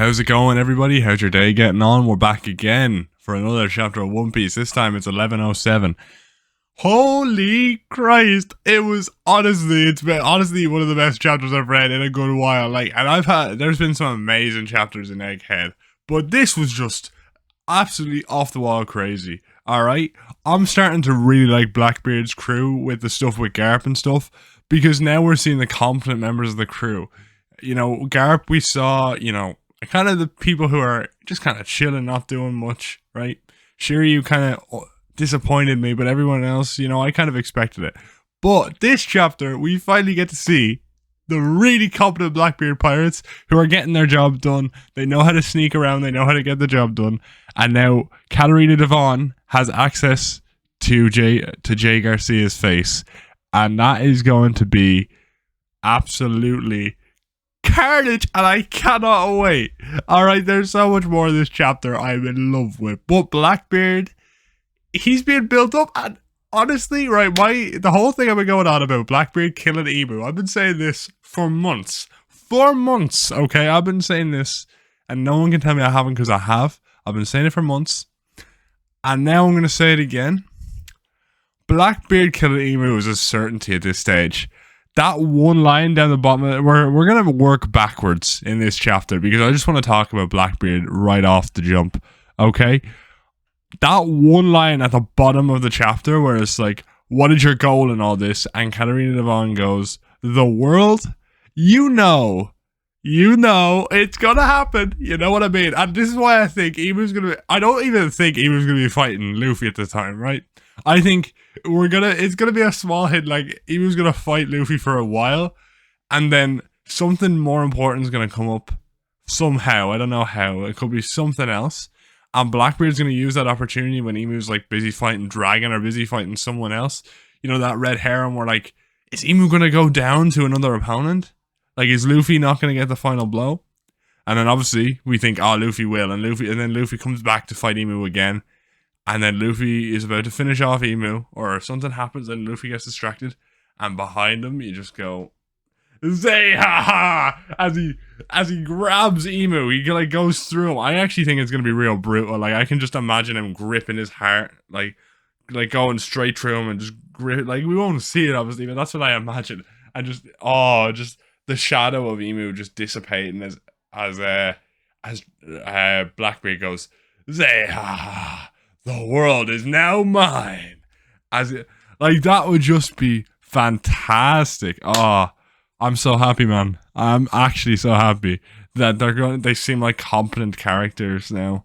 How's it going, everybody? How's your day getting on? We're back again for another chapter of One Piece. This time it's 1107. Holy Christ! It's been honestly one of the best chapters I've read in a good while. There's been some amazing chapters in Egghead, but this was just absolutely off the wall crazy. Alright? I'm starting to really like Blackbeard's crew with the stuff with Garp and stuff, because now we're seeing the competent members of the crew. You know, Garp, we saw, kind of the people who are just kind of chilling, not doing much, right? Shiryu kind of disappointed me, but everyone else, I kind of expected it. But this chapter, we finally get to see the really competent Blackbeard pirates who are getting their job done. They know how to sneak around, they know how to get the job done. And now Katarina Devon has access to Jay Garcia's face. And that is going to be absolutely carnage, and I cannot wait. Alright, there's so much more of this chapter I'm in love with. But Blackbeard, he's being built up, and honestly, right, the whole thing I've been going on about Blackbeard killing Emu, I've been saying this for months. For months, okay? I've been saying this, and no one can tell me I haven't, because I have. I've been saying it for months. And now I'm going to say it again. Blackbeard killing Emu is a certainty at this stage. That one line down the bottom, we're going to work backwards in this chapter, because I just want to talk about Blackbeard right off the jump, okay? That one line at the bottom of the chapter where it's like, what is your goal in all this? And Katarina Devon goes, the world? You know it's going to happen. You know what I mean? And this is why I think Emu's going to be, I don't even think Emu's going to be fighting Luffy at the time, right? I think it's gonna be a small hit, like Emu's gonna fight Luffy for a while, and then something more important is gonna come up somehow. I don't know how. It could be something else. And Blackbeard's gonna use that opportunity when Emu's like busy fighting Dragon or busy fighting someone else. You know, that red herring where like, is Emu gonna go down to another opponent? Like, is Luffy not gonna get the final blow? And then obviously we think, oh, Luffy will, and then Luffy comes back to fight Emu again. And then Luffy is about to finish off Emu, or something happens and Luffy gets distracted, and behind him you just go, "Say ha ha!" as he grabs Emu, he like goes through him. I actually think it's gonna be real brutal. Like, I can just imagine him gripping his heart, like going straight through him and just grip. Like, we won't see it obviously, but that's what I imagine. And just the shadow of Emu just dissipating as Blackbeard goes, "Say ha ha! The world is now mine." That would just be fantastic. Oh, I'm so happy, man. I'm actually so happy that they seem like competent characters now.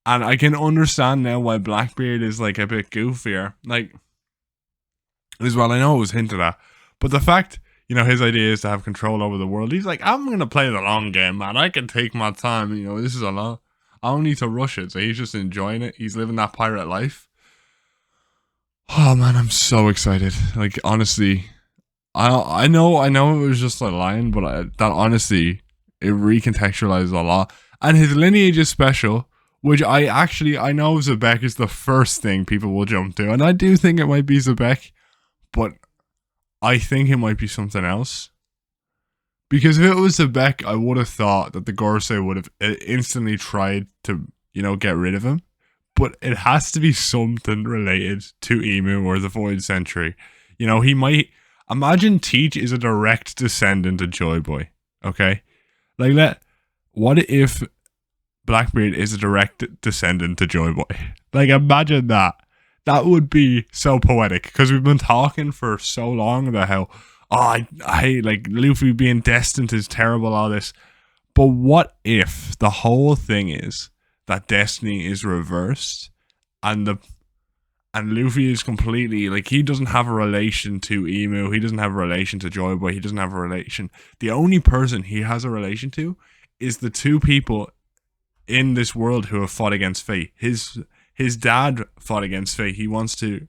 And I can understand now why Blackbeard is like a bit goofier. Like, as well, I know it was hinted at. But the fact, his idea is to have control over the world. He's like, I'm going to play the long game, man. I can take my time. This is a lot. I don't need to rush it, so he's just enjoying it. He's living that pirate life. Oh man, I'm so excited. Like, honestly, I know it was just a line, but that honestly, it recontextualizes a lot. And his lineage is special, which I know Zebek is the first thing people will jump to, and I do think it might be Zebek, but I think it might be something else. Because if it was Zebek, I would have thought that the Gorosei would have instantly tried to, get rid of him. But it has to be something related to Emu or the Void Century. He might... Imagine Teach is a direct descendant of Joy Boy. Okay? What if Blackbeard is a direct descendant to Joy Boy? Like, imagine that. That would be so poetic. Because we've been talking for so long about how... I like Luffy being destined is terrible, all this. But what if the whole thing is that destiny is reversed and Luffy is completely, like, he doesn't have a relation to Emu, he doesn't have a relation to Joy Boy, he doesn't have a relation. The only person he has a relation to is the two people in this world who have fought against fate. His dad fought against fate. He wants to,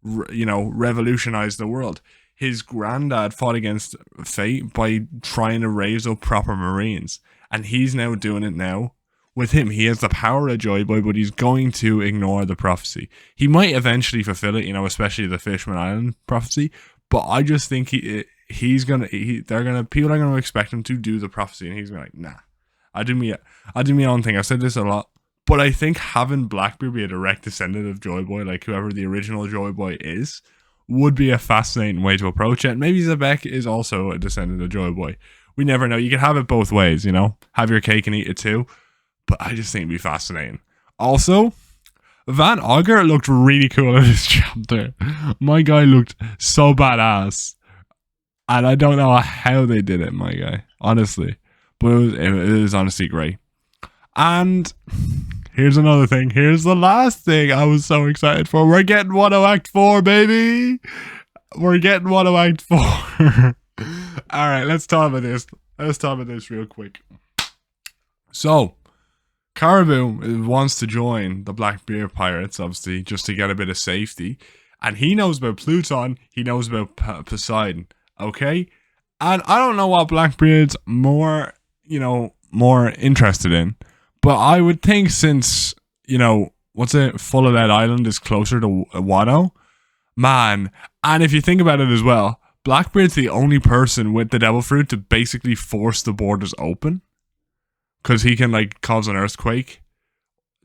revolutionize the world. His granddad fought against fate by trying to raise up proper Marines. And he's now doing it now. With him, he has the power of Joy Boy, but he's going to ignore the prophecy. He might eventually fulfill it, especially the Fishman Island prophecy. But I just think people are gonna expect him to do the prophecy, and he's gonna be like, nah, I do my own thing. I said this a lot, but I think having Blackbeard be a direct descendant of Joy Boy, like whoever the original Joy Boy is, would be a fascinating way to approach it. And maybe Zebek is also a descendant of Joy Boy. We never know. You can have it both ways, you know? Have your cake and eat it too. But I just think it'd be fascinating. Also, Van Auger looked really cool in this chapter. My guy looked so badass. And I don't know how they did it, my guy. Honestly. But it was honestly great. And here's another thing. Here's the last thing I was so excited for. We're getting Wano Act 4, baby. We're getting Wano Act 4. Alright, let's talk about this. Let's talk about this real quick. So, Caribou wants to join the Blackbeard pirates, obviously, just to get a bit of safety. And he knows about Pluton. He knows about Poseidon. Okay? And I don't know what Blackbeard's more interested in. But I would think since, Full of Lead Island is closer to Wano, man, and if you think about it as well, Blackbeard's the only person with the Devil Fruit to basically force the borders open. Because he can, cause an earthquake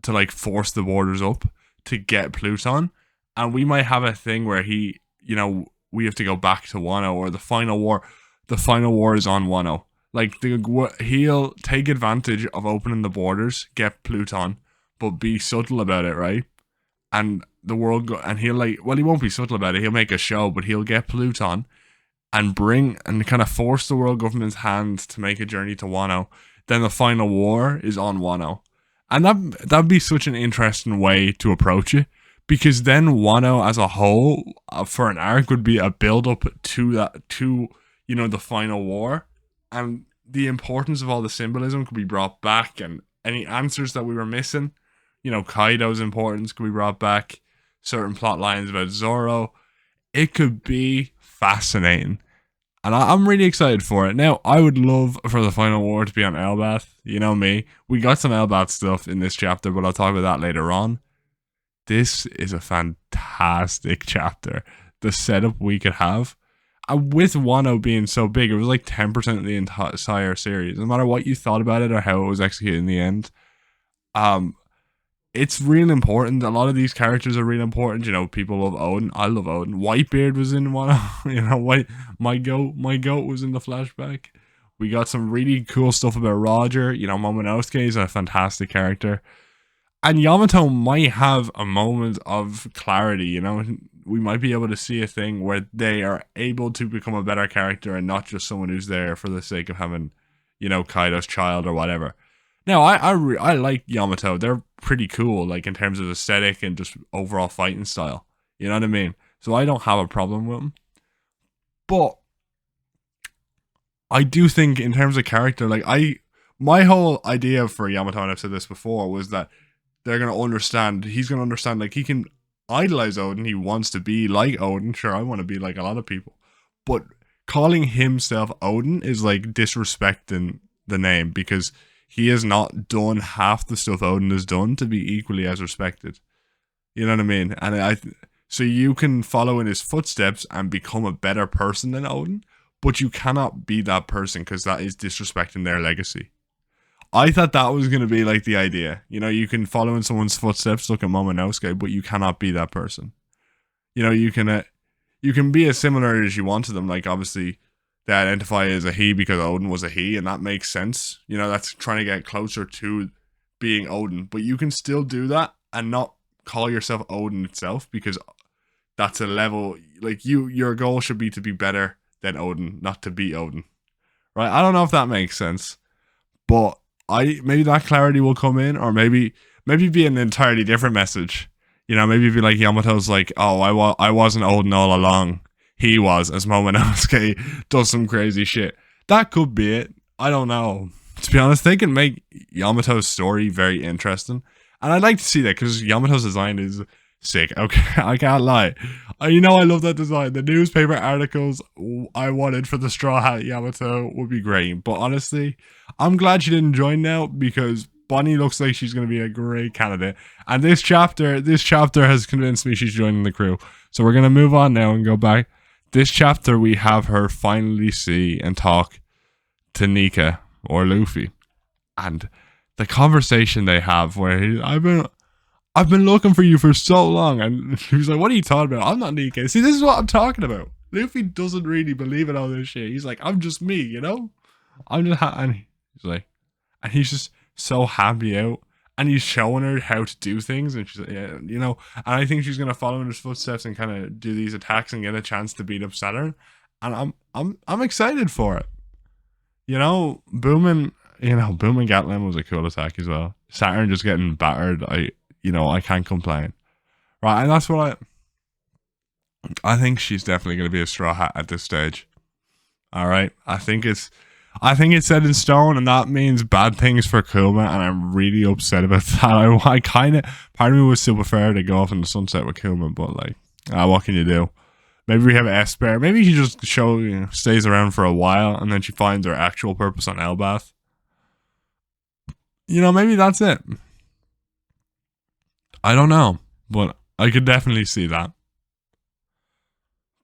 to, force the borders up to get Pluton. And we might have a thing where we have to go back to Wano, or the final war is on Wano. He'll take advantage of opening the borders, get Pluton, but be subtle about it, right? And the world he won't be subtle about it. He'll make a show, but he'll get Pluton and kind of force the world government's hand to make a journey to Wano. Then the final war is on Wano. And that'd be such an interesting way to approach it, because then Wano as a whole, for an arc, would be a build-up to the final war. And the importance of all the symbolism could be brought back, and any answers that we were missing, Kaido's importance could be brought back, certain plot lines about Zoro. It could be fascinating. And I'm really excited for it. Now, I would love for the final war to be on Elbath. You know me. We got some Elbath stuff in this chapter, but I'll talk about that later on. This is a fantastic chapter. The setup we could have. With Wano being so big, it was 10% of the entire series. No matter what you thought about it or how it was executed in the end. It's real important. A lot of these characters are real important. People love Odin. I love Odin. Whitebeard was in Wano. My goat was in the flashback. We got some really cool stuff about Roger. Momonosuke is a fantastic character. And Yamato might have a moment of clarity, We might be able to see a thing where they are able to become a better character and not just someone who's there for the sake of having, Kaido's child or whatever. Now, I like Yamato. They're pretty cool, in terms of aesthetic and just overall fighting style. You know what I mean? So I don't have a problem with them. But I do think in terms of character, my whole idea for Yamato, and I've said this before, was that he's going to understand, he can idolize Odin. He wants to be like Odin. Sure, I want to be like a lot of people. But calling himself Odin is disrespecting the name, because he has not done half the stuff Odin has done to be equally as respected. You know what I mean? And so you can follow in his footsteps and become a better person than Odin, but you cannot be that person, because that is disrespecting their legacy. I thought that was going to be the idea. You can follow in someone's footsteps, look at Momonosuke, but you cannot be that person. You can be as similar as you want to them. Obviously, they identify as a he because Odin was a he, and that makes sense. That's trying to get closer to being Odin. But you can still do that and not call yourself Odin itself, because that's a level, your goal should be to be better than Odin, not to be Odin. Right? I don't know if that makes sense, but maybe that clarity will come in, or maybe be an entirely different message. Maybe be Yamato's oh, I wasn't Odin all along. He was, as Momonosuke does some crazy shit. That could be it. I don't know. To be honest, they can make Yamato's story very interesting. And I'd like to see that, because Yamato's design is sick. Okay, I can't lie. I love that design. The newspaper articles I wanted for the Straw Hat Yamato would be great. But honestly, I'm glad she didn't join now, because Bonnie looks like she's going to be a great candidate. And this chapter has convinced me she's joining the crew. So we're going to move on now and go back. This chapter, we have her finally see and talk to Nika, or Luffy. And the conversation they have where I've been looking for you for so long, and he was like, "What are you talking about? I'm not Nikkei." See, this is what I'm talking about. Luffy doesn't really believe in all this shit. He's like, "I'm just me, you know. I'm just," and he's like, and he's just so happy out, and he's showing her how to do things, and she's like, "Yeah, you know." And I think she's gonna follow in his footsteps and kind of do these attacks and get a chance to beat up Saturn, and I'm excited for it. You know, Booming Gatling was a cool attack as well. Saturn just getting battered. I can't complain. Right, and that's what I think she's definitely going to be a straw hat at this stage. All right, I think it's set in stone, and that means bad things for Kuma, and I'm really upset about that. I kind of, part of me would still prefer to go off in the sunset with Kuma, but like, what can you do? Maybe we have Esper. Maybe she just stays around for a while, and then she finds her actual purpose on Elbath. Maybe that's it. I don't know, but I could definitely see that.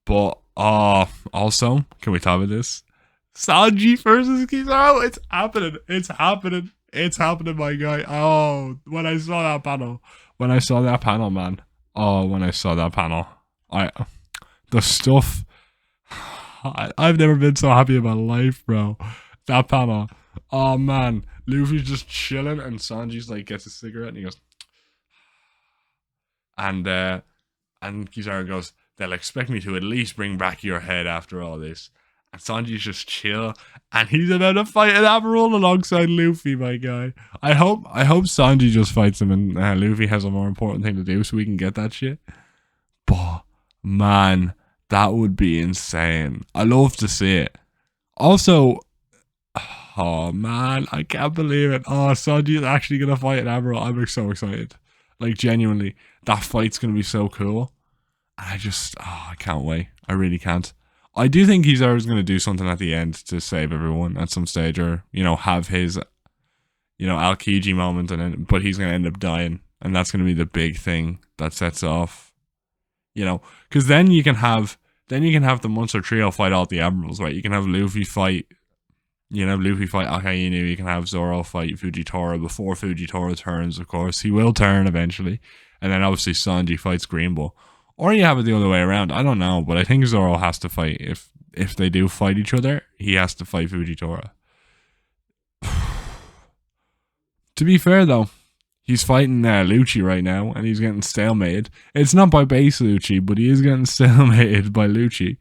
But also, can we talk about this? Sanji versus Kizaru. It's happening. It's happening. It's happening, my guy. Oh, when I saw that panel, man. Oh, when I saw that panel, the stuff. I've never been so happy in my life, bro. That panel. Oh man, Luffy's just chilling, and Sanji's like gets a cigarette, and he goes, and Kizaru goes, "They'll expect me to at least bring back your head after all this." And Sanji's just chill, and he's about to fight an admiral alongside Luffy, my guy. I hope Sanji just fights him, and Luffy has a more important thing to do, so we can get that shit. But man, that would be insane. I love to see it. Also, oh man, I can't believe it. Oh, Sanji is actually gonna fight an admiral. I'm so excited. Like genuinely, that fight's gonna be so cool. I can't wait. I really can't. I do think he's always going to do something at the end to save everyone at some stage, or have his Aokiji moment, but he's going to end up dying, and that's going to be the big thing that sets off. Because then you can have the monster trio fight all the admirals, right? You can have Luffy fight. Akainu. You can have Zoro fight Fujitora before Fujitora turns. Of course, he will turn eventually, and then obviously Sanji fights Green Bull. Or you have it the other way around. I don't know, but I think Zoro has to fight. If they do fight each other, he has to fight Fujitora. To be fair, though, he's fighting Lucci right now, and he's getting stalemated. It's not by base Lucci, but he is getting stalemated by Lucci.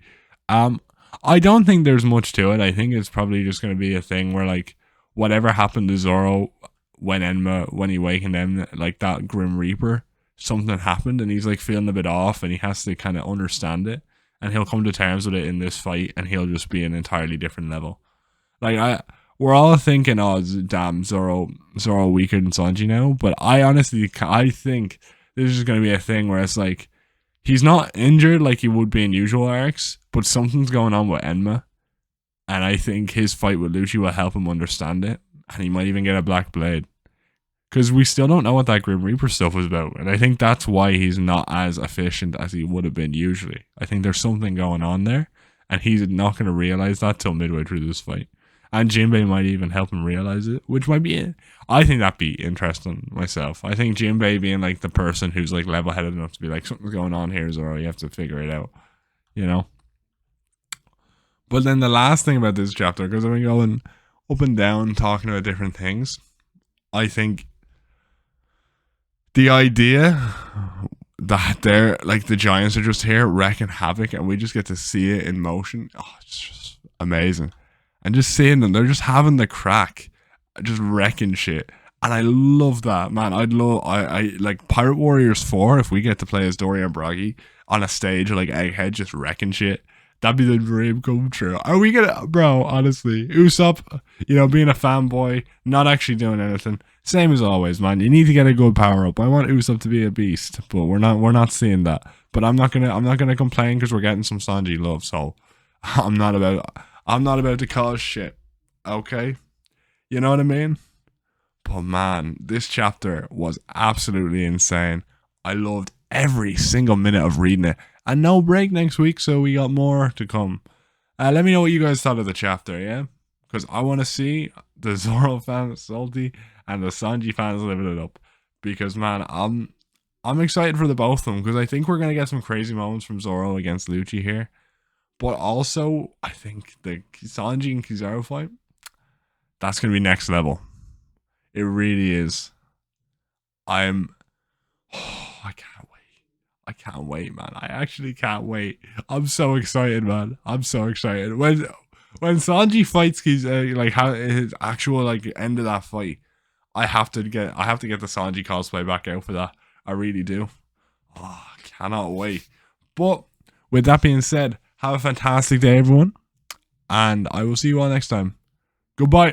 I don't think there's much to it. I think it's probably just going to be a thing where, like, whatever happened to Zoro when he awakened Enma, like that Grim Reaper, something happened and he's like feeling a bit off, and he has to kind of understand it, and he'll come to terms with it in this fight, and he'll just be an entirely different level. Like we're all thinking, oh damn, Zoro weaker than Sanji now, but I think this is going to be a thing where it's like he's not injured like he would be in usual arcs, but something's going on with Enma, and I think his fight with Lucci will help him understand it, and he might even get a black blade. Because we still don't know what that Grim Reaper stuff was about. And I think that's why he's not as efficient as he would have been usually. I think there's something going on there. And he's not going to realize that till midway through this fight. And Jinbei might even help him realize it. Which might be it. I think that'd be interesting myself. I think Jinbei being like the person who's like level-headed enough to be like, something's going on here, Zoro. You have to figure it out. But then the last thing about this chapter, because I've been going up and down talking about different things. I think the idea that they're like the giants are just here wrecking havoc, and we just get to see it in motion. Oh, it's just amazing. And just seeing them, they're just having the crack, just wrecking shit. And I love that, man. I like Pirate Warriors 4, if we get to play as Dory and Broggy on a stage like Egghead just wrecking shit. That'd be the dream come true. Are we gonna, bro, honestly, Usopp, being a fanboy, not actually doing anything. Same as always, man. You need to get a good power up. I want Usopp to be a beast, but we're not seeing that. But I'm not gonna complain because we're getting some Sanji love. So I'm not about to cause shit. Okay, you know what I mean? But man, this chapter was absolutely insane. I loved every single minute of reading it, and no break next week, so we got more to come. Let me know what you guys thought of the chapter, yeah? Because I want to see the Zoro fans salty and the Sanji fans living it up. Because man, I'm excited for the both of them because I think we're gonna get some crazy moments from Zoro against Lucci here. But also, I think the Sanji and Kizaru fight, that's gonna be next level. It really is. I'm I can't wait. I can't wait, man. I actually can't wait. I'm so excited, man. I'm so excited. When Sanji fights like how his actual like end of that fight, I have to get the Sanji cosplay back out for that. I really do. Oh, I cannot wait. But with that being said, have a fantastic day, everyone. And I will see you all next time. Goodbye.